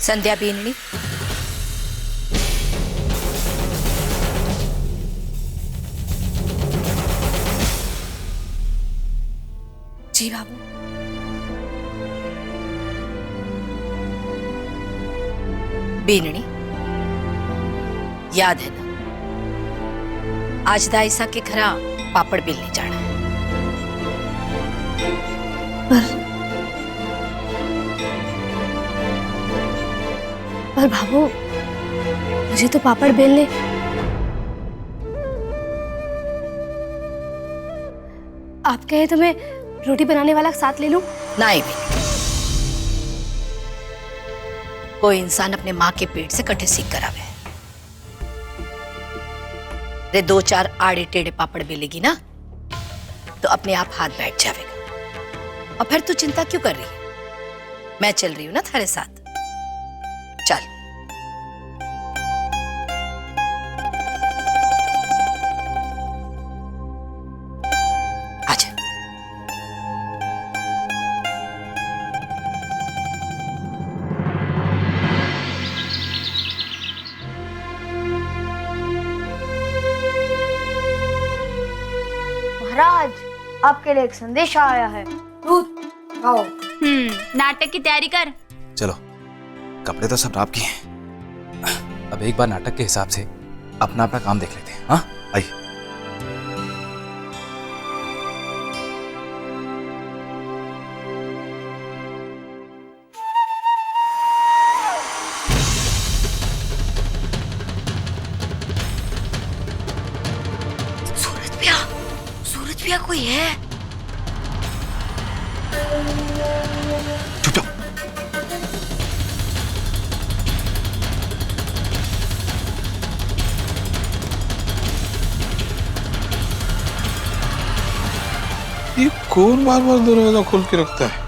संध्या बीननी, जी बाबू। बीननी, याद है ना, आज दाइसा के घरा पापड़ बेलने जाना है। पर बाबू, मुझे तो पापड़ बेलने। आप कहे तो मैं रोटी बनाने वाला साथ ले लूं? नहीं भी, कोई इंसान अपने माँ के पेट से कटे सीख कर आवे। रे 2-4 आड़े टेढ़े पापड़ बेलेगी ना तो अपने आप हाथ बैठ जाएगा। और फिर तू चिंता क्यों कर रही है? मैं चल रही हूं ना थारे साथ। चल। आजा। महाराज, आपके लिए एक संदेश आया है। दूध खाओ। नाटक की तैयारी कर। चलो, कपड़े तो सब आपकी हैं। अब एक बार नाटक के हिसाब से अपना अपना काम देख लेते हैं। हाँ, आइए। सूरज भैया कोई है? चुप जाओ। ये कौन बार बार दरवाजा खोल के रखता है?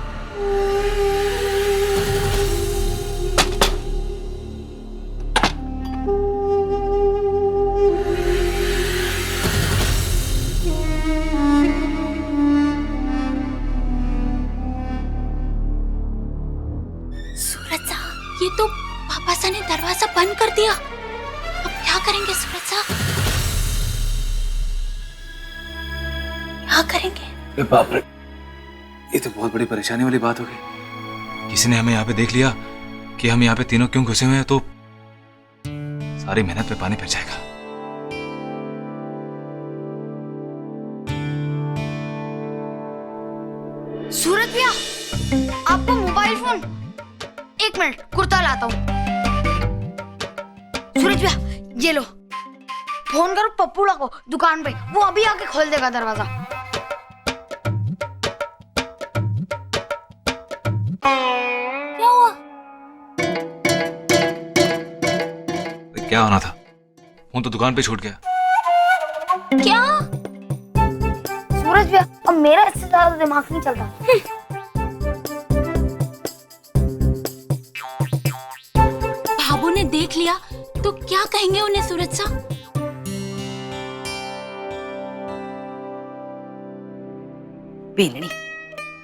सूरज सा, ये तो पापा सा ने दरवाजा बंद कर दिया। अब क्या करेंगे सूरज सा? क्या करेंगे? अरे बाप रे, ये तो बहुत बड़ी परेशानी वाली बात हो गई। किसी ने हमें यहाँ पे देख लिया कि हम यहाँ पे तीनों क्यों घुसे हुए हैं तो सारी मेहनत पे पानी फिर जाएगा। सूरज भैया, आपको मोबाइल फोन। 1 मिनट, कुर्ता लाता हूँ। सूरज भैया, ये लो। फोन करो पप्पू को दुकान पे, वो अभी आके खोल देगा दरवाजा। क्या हुआ? क्या होना था? फोन तो दुकान पे छूट गया। क्या? सूरज भैया, अब मेरा इससे ज्यादा दिमाग नहीं चलता। भाभू ने देख लिया तो क्या कहेंगे उन्हें सूरज सा? बीननी,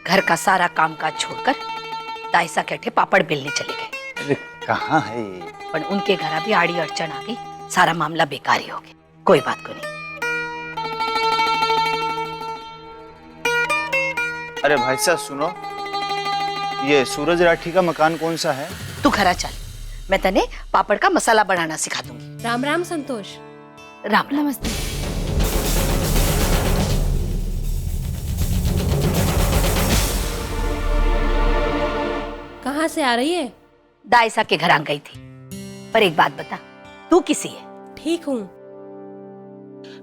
घर का सारा कामकाज छोड़कर दाइसा के अठे पापड़ बेलने चले गए। अरे कहाँ है ये? पर उनके घर भी आड़ी अड़चन आ गई, सारा मामला बेकार ही हो गया। कोई बात को नहीं। अरे भाई साहब सुनो, ये सूरज राठी का मकान कौन सा है? तू घरा चल, मैं तने पापड़ का मसाला बनाना सिखा दूंगी। राम राम संतोष। राम राम। नमस्ते। कहाँ से आ रही है? दाइसा के घर आ गई थी। पर एक बात बता, तू किसी है? ठीक हूँ।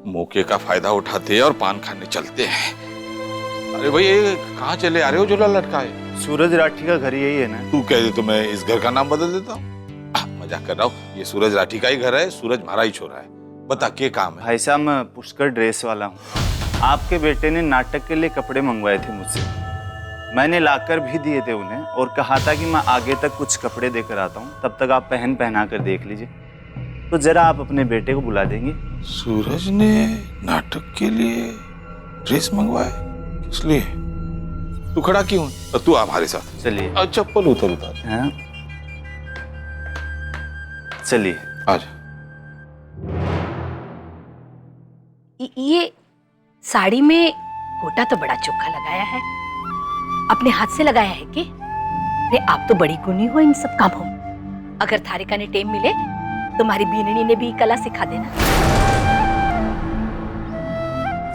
मौके का फायदा उठाते हैं और पान खाने चलते हैं। अरे भाई, ये कहाँ चले आ रहे हो झूला लटकाए? सूरज राठी का घर यही है ना? तू कह दे तो मैं इस घर का नाम बदल देता हूँ। मजाक कर रहा हूँ, ये सूरज राठी का ही घर है। सूरज हमारा ही छोरा है। बता क्या काम है? भाई साहब, मैं पुष्कर ड्रेस वाला हूँ। आपके बेटे ने नाटक के लिए कपड़े मंगवाए थे मुझसे। मैंने लाकर भी दिए थे उन्हें और कहा था कि मैं आगे तक कुछ कपड़े देकर आता हूँ, तब तक आप पहना कर देख लीजिए। तो जरा आप अपने बेटे को बुला देंगे? सूरज ने नाटक के लिए ड्रेस मंगवाए? किस लिए? तू खड़ा क्यों? तू आ हमारे साथ। चलिए। चप्पल उतार। हाँ? चलिए। आज ये साड़ी में गोटा तो बड़ा चोखा लगाया है, अपने हाथ से लगाया है कि? अरे आप तो बड़ी गुनी हो इन सब कामों में। अगर थारिका ने टेम मिले तुम्हारी बीननी ने भी कला सिखा देना।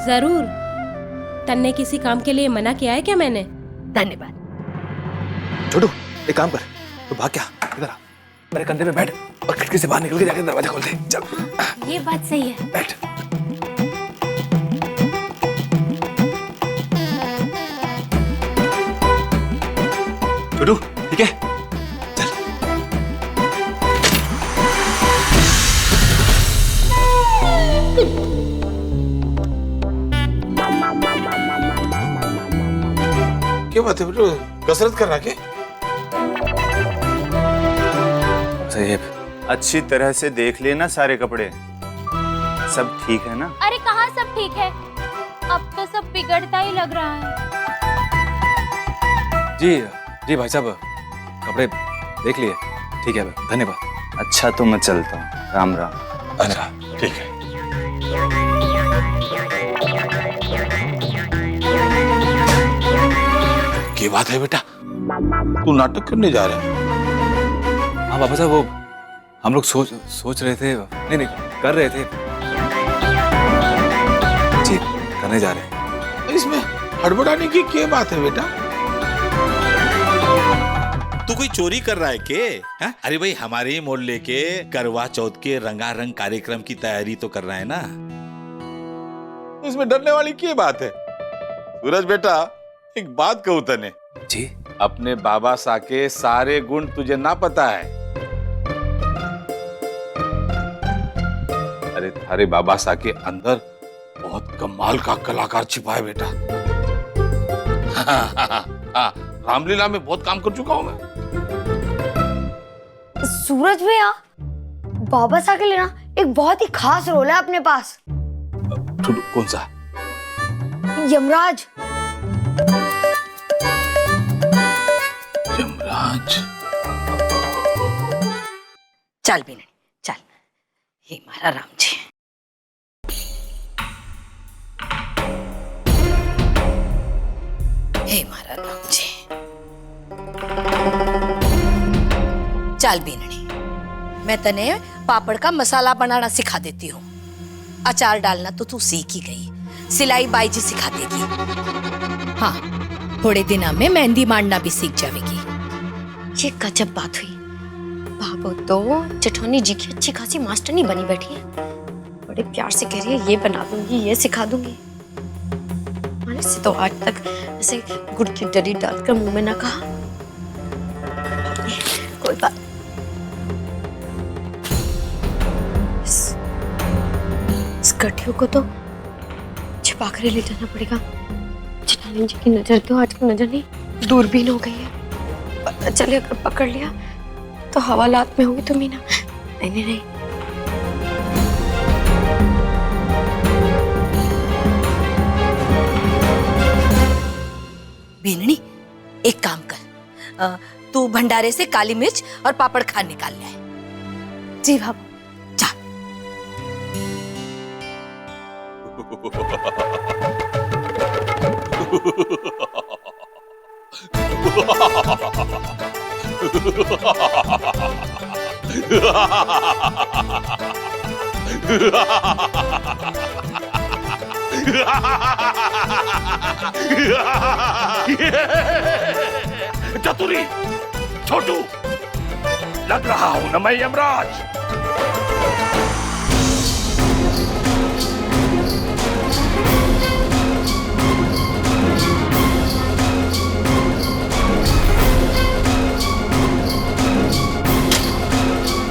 जरूर। तन्ने किसी काम के लिए मना किया है क्या मैंने? धन्यवाद। छोटू एक काम कर, तू भाग क्या, इधर आ, मेरे कंधे पे बैठ और खिड़की से बाहर निकल के जाके दरवाजा खोल दे। चल ये बात सही है। बैठ। छोटू ठीक है, चल। क्या बात है बेटू, कसरत कर रहा है क्या? सही है। अच्छी तरह से देख लेना सारे कपड़े, सब ठीक है ना? अरे कहाँ सब ठीक है, अब तो सब बिगड़ता ही लग रहा है। जी जी भाई साहब, कपड़े देख लिए, ठीक है, धन्यवाद। अच्छा तो मैं चलता हूँ, राम राम। अच्छा ठीक है। क्या बात है बेटा, तू नाटक करने जा रहा है? हाँ बाबा साहब, वो हम लोग सोच रहे थे, नहीं कर रहे थे जी, करने जा रहे हैं। इसमें हड़बड़ाने की क्या बात है बेटा? तू कोई चोरी कर रहा है के? हा? अरे भाई हमारे ही मोहल्ले के करवा चौथ के रंगारंग कार्यक्रम की तैयारी तो कर रहा है ना। इसमें डरने वाली क्या बात है? सूरज बेटा एक बात कहूं तने जी, अपने बाबा सा के सारे गुण तुझे ना पता है। अरे थारे बाबा सा के अंदर बहुत कमाल का कलाकार छिपा है बेटा। हाँ, रामलीला में बहुत काम कर चुका हूं मैं। सूरज भैया, बाबा साहब के लिए ना एक बहुत ही खास रोल है अपने पास। कौन सा? यमराज। यमराज? चल बीननी चल, हे मारा राम जी। हे मारा राम जी। चल बीननी, मैं तने पापड़ का मसाला बनाना सिखा देती हूँ। अचार डालना तो तू सीख ही गई, सिलाई बाई जी सिखा देगी। हाँ, थोड़े दिनों में मेहंदी मांडना भी सीख जाएगी। ये गजब बात हुई, बाबू तो जेठानी जी की अच्छी खासी मास्टरनी बनी बैठी है। बड़े प्यार से कह रही है ये बना दूंगी, ये सिखा दूंगी। मैंने से तो आज तक ऐसे गुड़ की डरी डालकर मुंह में ना कहा। कोई बात, इस गठियों को तो छिपा कर ले जाना पड़ेगा। जेठानी जी की नजर तो आज की नजर नहीं, दूरबीन हो गई है। पता चले अगर पकड़ लिया तो हवालात में होगी तो मीना। नहीं नहीं, बीननी एक काम कर, तू भंडारे से काली मिर्च और पापड़ खान निकाल ले आए। जी बाबू। जा। चतुरी, छोटू, लग रहा हूं ना मैं यमराज।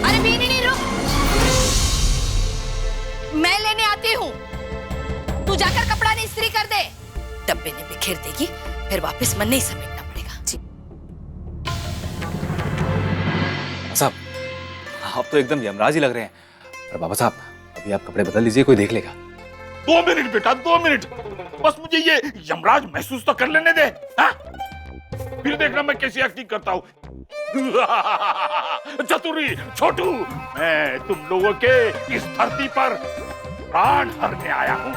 अरे बीननी रुक, मैं लेने आती हूँ। तू जाकर कपड़ा ने इस्त्री कर दे। डब्बे ने बिखेर देगी, फिर वापस मन नहीं समेटना पड़ेगा। जी साहब, आप तो एकदम यमराज ही लग रहे हैं। पर बाबा साहब, अभी आप कपड़े बदल लीजिए, कोई देख लेगा। 2 मिनट बेटा, 2 मिनट, बस मुझे ये यमराज महसूस तो कर लेने दे। हाँ? फिर देखना मैं कैसी एक्टिंग करता हूँ। चतुरी छोटू, मैं तुम लोगों के इस धरती पर प्राण हरने आया हूँ।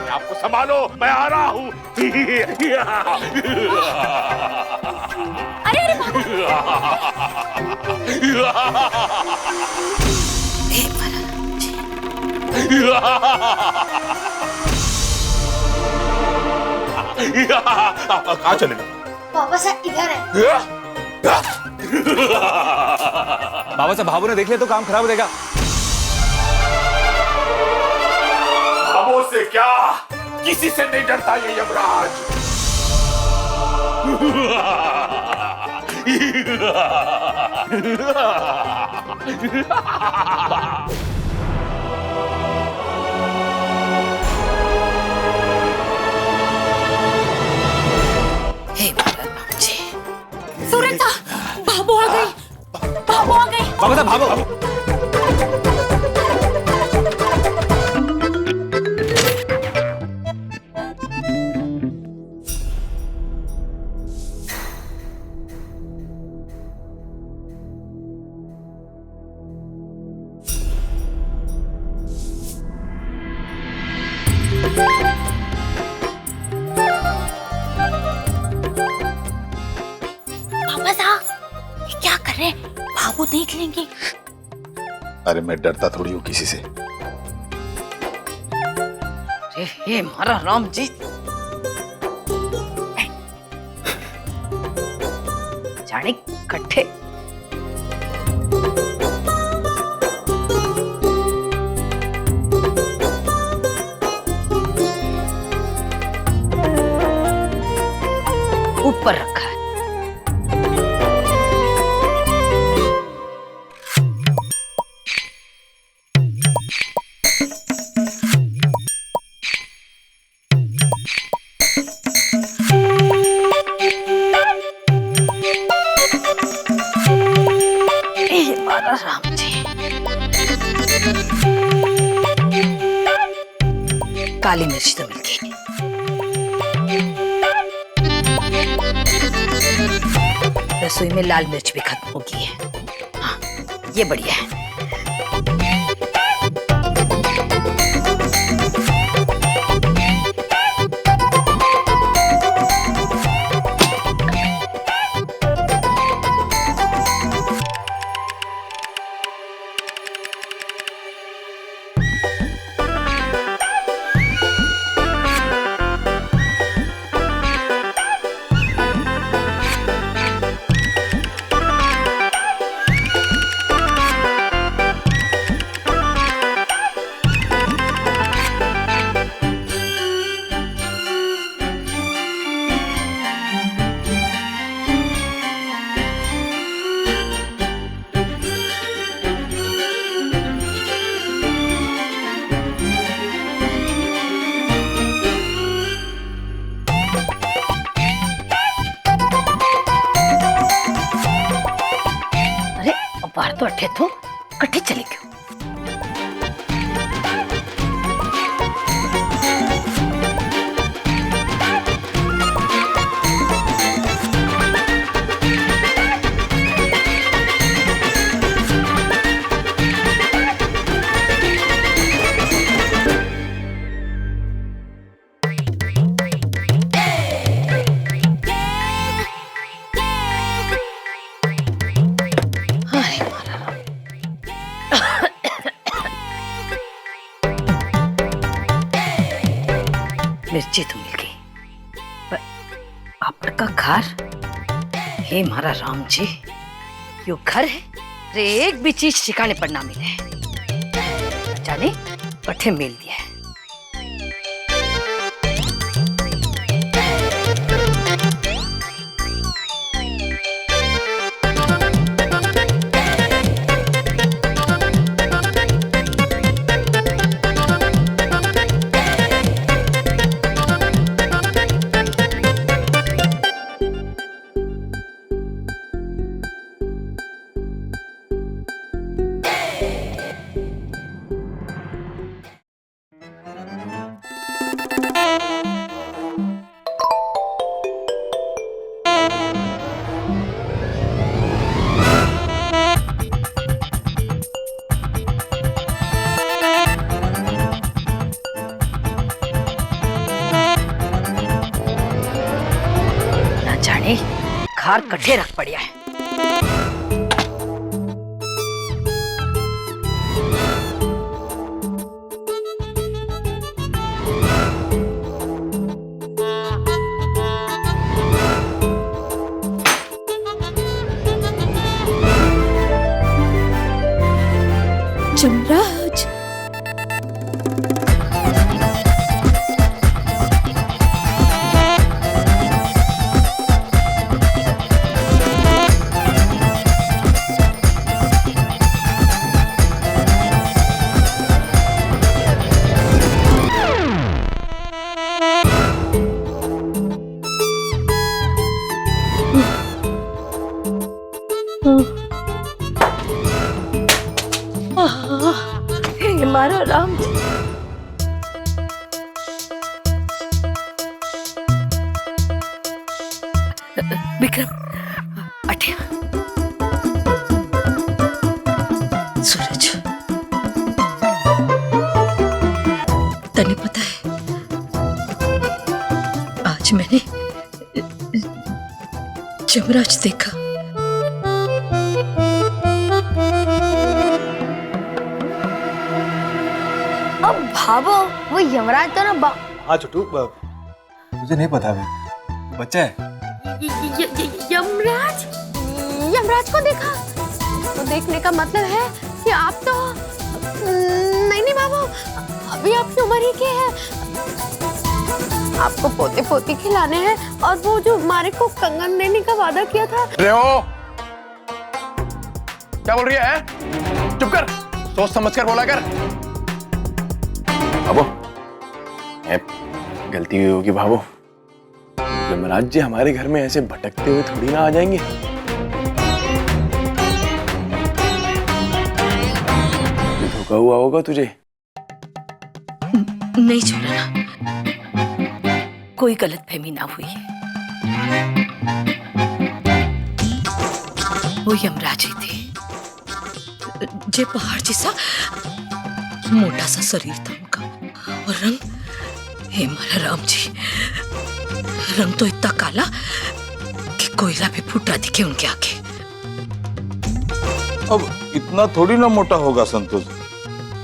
आपको संभालो, मैं आ रहा हूँ। अरे अरे कहाँ चले गए? बाबा साहब इधर है। बाबा साहब भाभू ने देख लिया तो काम खराब हो जाएगा। भावों से क्या, किसी से नहीं डरता ये यमराज। हे महाराज जी, सूरज सा, भाभो आ गई, भाभो आ गई। बाबा साहब भागो। पापा साहब, ये क्या कर रहे हैं? भाभो देख लेंगे। अरे मैं डरता थोड़ी हूँ किसी से। हे महाराज राम जी, जाने कट्ठे ऊपर रखा है। राम जी, काली मिर्च तो मिल गई, रसोई में लाल मिर्च भी खत्म हो गई है। हाँ, ये बढ़िया है। बाहर तो अट्ठे तो कट्ठे चले गए। मिर्ची तो मिल गई, पर आपका घर? हे महाराज राम जी, यो घर है? अरे एक भी चीज ठिकाने पर ना मिले, जाने पट्टे मिल दिया है। हार कट्ठे रख पड़िया है। जमराज, हे हमारा राम जी। विक्रम अठे सूरज, तने पता है आज मैंने जमराज देखा। अब भावो वो यमराज तो ना हाँ छोटू, मुझे नहीं पता भाई, बच्चा है। यमराज, यमराज को देखा तो देखने का मतलब है कि आप तो नहीं बाबू, अभी आपकी उम्र ही के है। आपको पोते पोती खिलाने हैं और वो जो मारे को कंगन देने का वादा किया था। हो क्या बोल रही है? चुप कर, सोच समझ कर बोला कर। बाबू, गलती हुई होगी बाबू। यमराज जी हमारे घर में ऐसे भटकते हुए थोड़ी ना आ जाएंगे। धोखा हुआ होगा तुझे। नहीं छोड़ा ना, कोई गलतफहमी ना हुई है। वो यमराज ही थे, जे पहाड़ जैसा मोटा सा शरीर था उनका, और रंग, हे हमारा राम जी, रंग तो इतना काला कि कोयला भी फूटा दिखे उनके आगे। अब इतना थोड़ी ना मोटा होगा संतोष,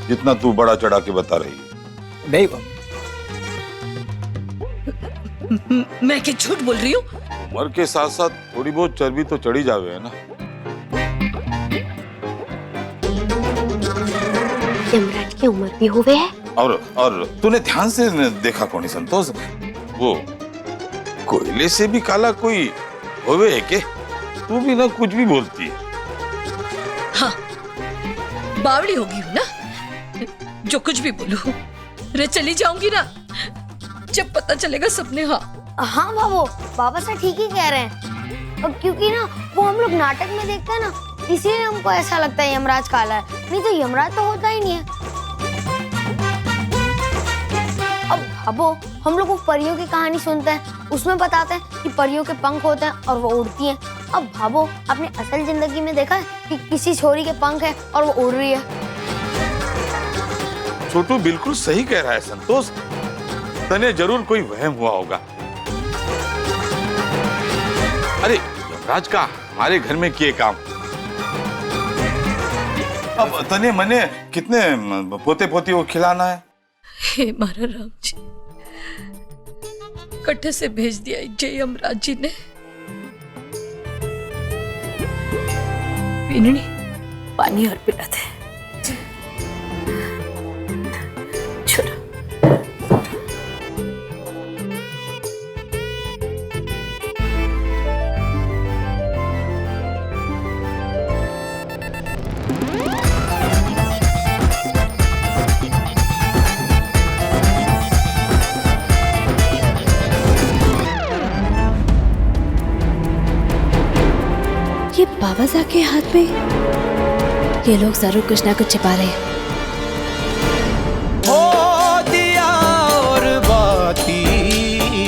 जितना तू बड़ा चढ़ा के बता रही है। नहीं, मैं क्या झूठ बोल रही हूँ? उम्र के साथ साथ थोड़ी बहुत चर्बी तो चढ़ी जावे है ना। यमराज की उम्र भी हुए है। और तूने ध्यान से देखा कौन संतोष? वो कोयले से भी काला कोई होवे है के? तू भी ना कुछ भी बोलती है। हाँ, बावड़ी होगी हूँ ना, जो कुछ भी बोलूं। रे चली जाऊंगी ना, जब पता चलेगा सबने। हाँ बाबू, बाबा साहब ठीक ही कह रहे हैं। अब क्योंकि ना वो हम लोग नाटक में देखते हैं ना, इसीलिए हमको ऐसा लगता है यमराज काला है, नहीं तो यमराज तो होता ही नहीं है। अब भाबो, हम लोग वो परियों की कहानी सुनते हैं, उसमें बताते हैं कि परियों के पंख होते हैं और वो उड़ती हैं। अब भाबो, आपने असल जिंदगी में देखा है कि किसी छोरी के पंख है और वो उड़ रही है? छोटू बिल्कुल सही कह रहा है संतोष, तने जरूर कोई वहम हुआ होगा। अरे यमराज का हमारे घर में किए काम। अब तने मने कितने पोते पोती को खिलाना है? हे हमारा राम जी, कट्ठे से भेज दिया जय यमराज जी ने। पीननी पानी और पिला दे। छोड़ो। ये बाबा साहब के हाथ में ये लोग जरूर कुछ ना कुछ छिपा रहे हैं। हो दिया और बाती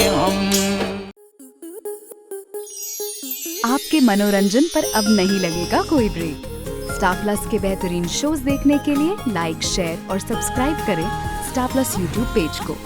हम। आपके मनोरंजन पर अब नहीं लगेगा कोई ब्रेक। स्टार प्लस के बेहतरीन शोज देखने के लिए लाइक, शेयर और सब्सक्राइब करें स्टार प्लस यूट्यूब पेज को।